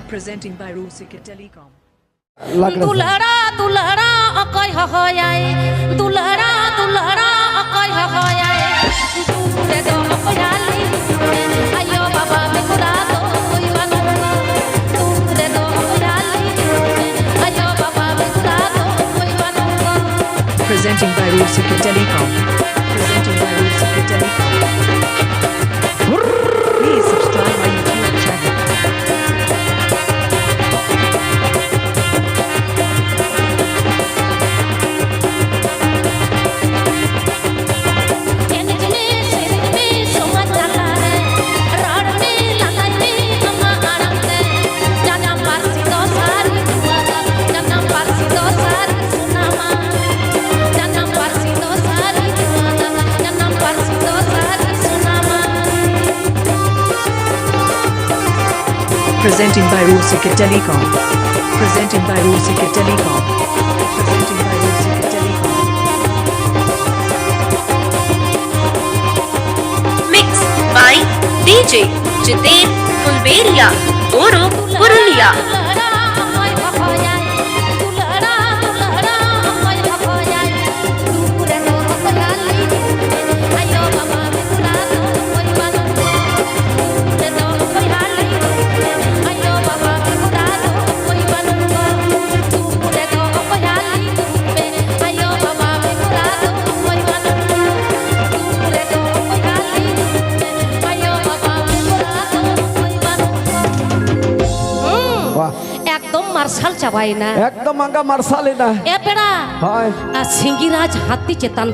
Presenting by Rusika Telecom. Dulhara Dulhara अकय हहयाय Dulhara Dulhara अकय हहयाय दूरे दो अपयाली आयो बाबा बेकुरा दो कोई बानो दूरे दो अपयाली आयो बाबा बेकुरा दो कोई Bano Presenting by Rusika Telecom. Presenting by Rusika Telecom. Please subscribe my YouTube channel. Presenting by Rusika Telecom. Presenting by Rusika Telecom. Presenting by Rusika Telecom. Mixed by DJ Jiten Fulberia, Oro Purulia. मार्शल चाबाई ना एकदम अंगा martial ना ए पेड़ा हाय सिंगीराज हाथी चेतन